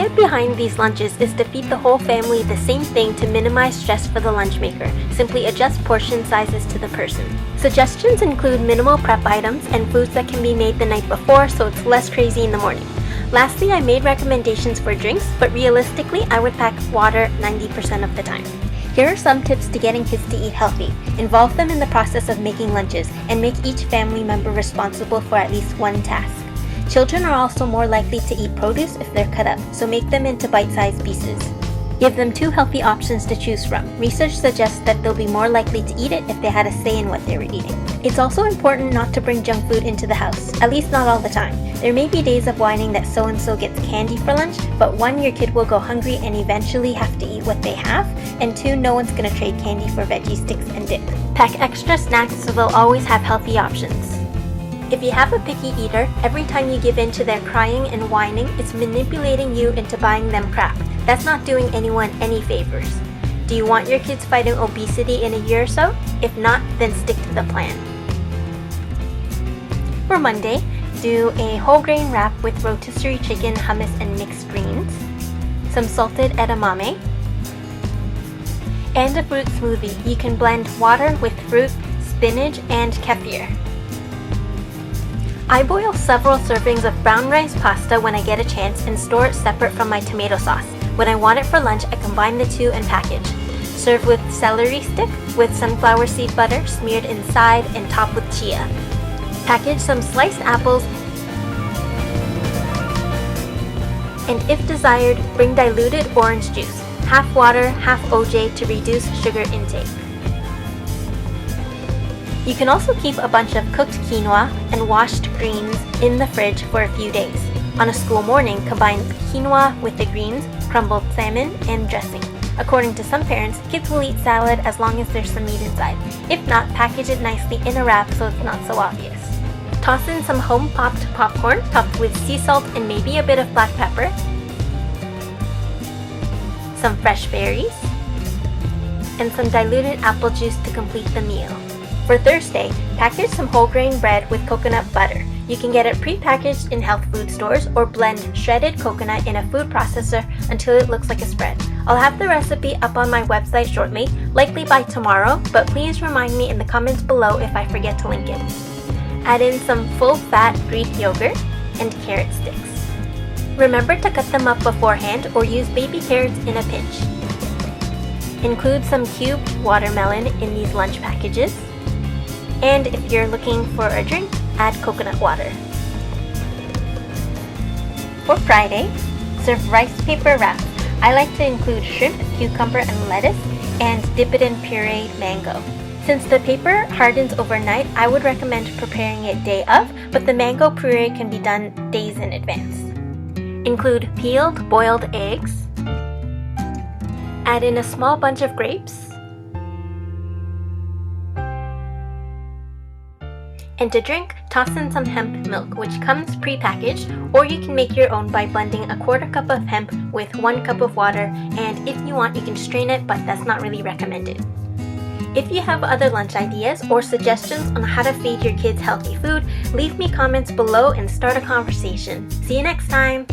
idea behind these lunches is to feed the whole family the same thing to minimize stress for the lunch maker. Simply adjust portion sizes to the person. Suggestions include minimal prep items and foods that can be made the night before so it's less crazy in the morning. Lastly, I made recommendations for drinks, but realistically, I would pack water 90% of the time. Here are some tips to getting kids to eat healthy. Involve them in the process of making lunches and make each family member responsible for at least one task. Children are also more likely to eat produce if they're cut up, so make them into bite-sized pieces. Give them 2 healthy options to choose from. Research suggests that they'll be more likely to eat it if they had a say in what they were eating. It's also important not to bring junk food into the house, at least not all the time. There may be days of whining that so-and-so gets candy for lunch, but 1, your kid will go hungry and eventually have to eat what they have, and 2, no one's gonna trade candy for veggie sticks and dip. Pack extra snacks so they'll always have healthy options. If you have a picky eater, every time you give in to their crying and whining, it's manipulating you into buying them crap. That's not doing anyone any favors. Do you want your kids fighting obesity in a year or so? If not, then stick to the plan. For Monday, do a whole grain wrap with rotisserie chicken, hummus, and mixed greens, some salted edamame, and a fruit smoothie. You can blend water with fruit, spinach, and kefir. I boil several servings of brown rice pasta when I get a chance and store it separate from my tomato sauce. When I want it for lunch, I combine the 2 and package. Serve with celery stick with sunflower seed butter smeared inside and topped with chia. Package some sliced apples, and if desired, bring diluted orange juice, half water, half OJ to reduce sugar intake. You can also keep a bunch of cooked quinoa and washed greens in the fridge for a few days. On a school morning, combine quinoa with the greens, crumbled salmon, and dressing. According to some parents, kids will eat salad as long as there's some meat inside. If not, package it nicely in a wrap so it's not so obvious. Toss in some home-popped popcorn topped with sea salt and maybe a bit of black pepper, some fresh berries, and some diluted apple juice to complete the meal. For Thursday, package some whole grain bread with coconut butter. You can get it pre-packaged in health food stores or blend shredded coconut in a food processor until it looks like a spread. I'll have the recipe up on my website shortly, likely by tomorrow, but please remind me in the comments below if I forget to link it. Add in some full-fat Greek yogurt and carrot sticks. Remember to cut them up beforehand or use baby carrots in a pinch. Include some cubed watermelon in these lunch packages. And if you're looking for a drink, add coconut water. For Friday, serve rice paper wraps. I like to include shrimp, cucumber, and lettuce, and dip it in pureed mango. Since the paper hardens overnight, I would recommend preparing it day of, but the mango puree can be done days in advance. Include peeled boiled eggs. Add in a small bunch of grapes. And to drink, toss in some hemp milk, which comes pre-packaged, or you can make your own by blending a 1/4 cup of hemp with 1 cup of water, and if you want, you can strain it, but that's not really recommended. If you have other lunch ideas or suggestions on how to feed your kids healthy food, leave me comments below and start a conversation. See you next time!